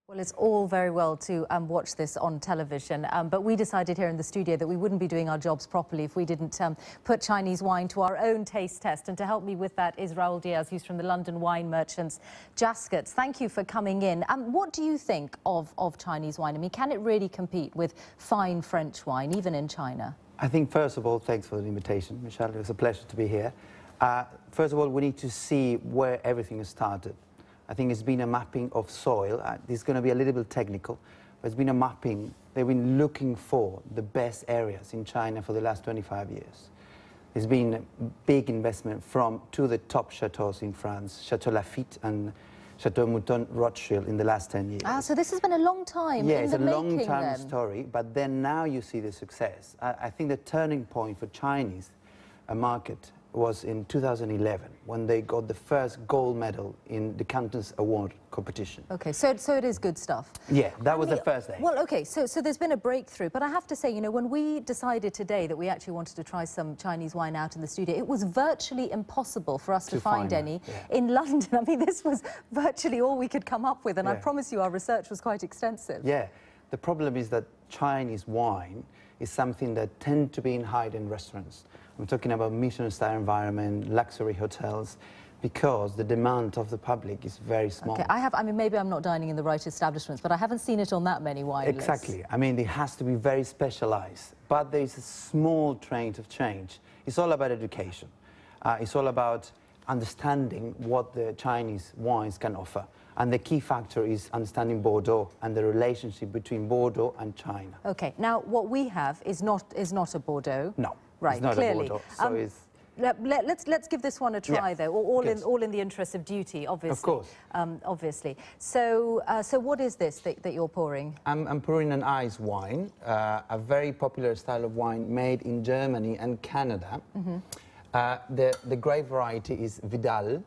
Well, it's all very well to watch this on television, but we decided here in the studio that we wouldn't be doing our jobs properly if we didn't put Chinese wine to our own taste test. And to help me with that is Raul Diaz, who's from the London wine merchants Jascots. Thank you for coming in. What do you think of Chinese wine? I mean, can it really compete with fine French wine, even in China? I think, first of all, thanks for the invitation, Michelle. It was a pleasure to be here. First of all, we need to see where everything has started. I think it's been a mapping of soil. This is going to be a little bit technical, but it's been a mapping. They've been looking for the best areas in China for the last 25 years. There's been a big investment to the top chateaus in France, Chateau Lafite and Chateau Mouton Rothschild in the last 10 years. Ah, so this has been a long time yeah, in the making. Yeah, it's a long-time story, but then now you see the success. I think the turning point for Chinese market was in 2011 when they got the first gold medal in the Cantons Award competition. Okay, so it is good stuff. Yeah, that was the first day. Well, okay, so there's been a breakthrough, but I have to say, you know, when we decided today that we actually wanted to try some Chinese wine out in the studio, it was virtually impossible for us to find any. Yeah. In London, I mean, this was virtually all we could come up with, and I promise you our research was quite extensive. Yeah, the problem is that Chinese wine is something that tend to be in high-end restaurants. I'm talking about Michelin-star environment, luxury hotels, because the demand of the public is very small. Okay, I mean, maybe I'm not dining in the right establishments, but I haven't seen it on that many wine lists. Exactly. I mean, it has to be very specialized, but there is a small trend of change. It's all about education. It's all about understanding what the Chinese wines can offer. And the key factor is understanding Bordeaux and the relationship between Bordeaux and China. Okay, now what we have is not a Bordeaux. No. Right, it's not clearly. A Bordeaux, so let's give this one a try, though. All in the interest of duty, obviously. Of course. Obviously. So what is this that you're pouring? I'm pouring an ice wine, a very popular style of wine made in Germany and Canada. The grape variety is Vidal.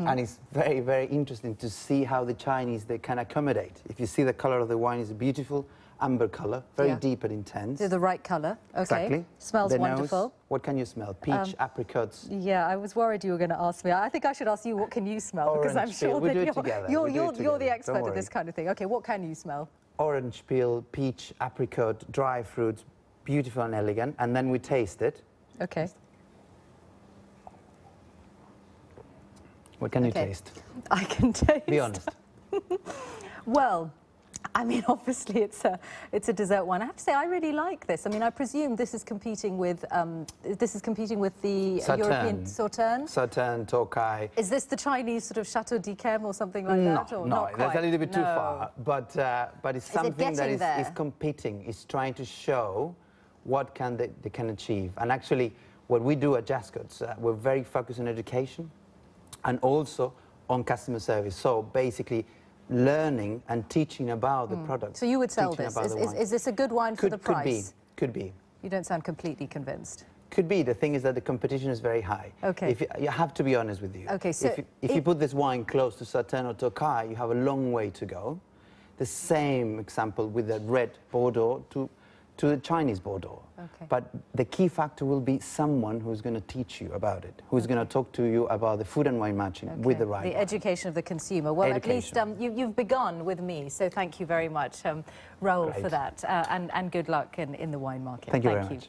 And it's very, very interesting to see how the Chinese, they can accommodate. If you see the color of the wine, is a beautiful amber color, very deep and intense. They're the right color. Okay. Exactly. Smells the wonderful. Nose, what can you smell? Peach, apricots. Yeah, I was worried you were going to ask me. I think I should ask you, what can you smell? Orange because I'm sure peel. that you're the expert at this kind of thing. Okay, what can you smell? Orange peel, peach, apricot, dry fruits, beautiful and elegant. And then we taste it. Okay. What can you taste? I can taste. Be honest. Well, I mean, obviously it's a dessert wine. I have to say, I really like this. I mean, I presume this is competing with the Sauterne. European Sauterne. Sauterne, Tokai. Is this the Chinese sort of Chateau d'Yquem or something like that? Or no, not quite? that's a little bit too far. But it's something that is competing. It's trying to show what they can achieve. And actually, what we do at Jascots, we're very focused on education and also on customer service. So basically, learning and teaching about the product. So you would sell this? Is this a good wine for the price? Could be. You don't sound completely convinced. Could be. The thing is that the competition is very high. Okay. You have to be honest with you. Okay, so if you put this wine close to Sauterne or Tokai, you have a long way to go. The same example with the red Bordeaux to the Chinese Bordeaux. Okay. But the key factor will be someone who's going to teach you about it, who's going to talk to you about the food and wine matching with the right The wine. Education of the consumer. Well, education. At least you've begun with me, so thank you very much, Raul, for that, and good luck in the wine market. Thank you very much.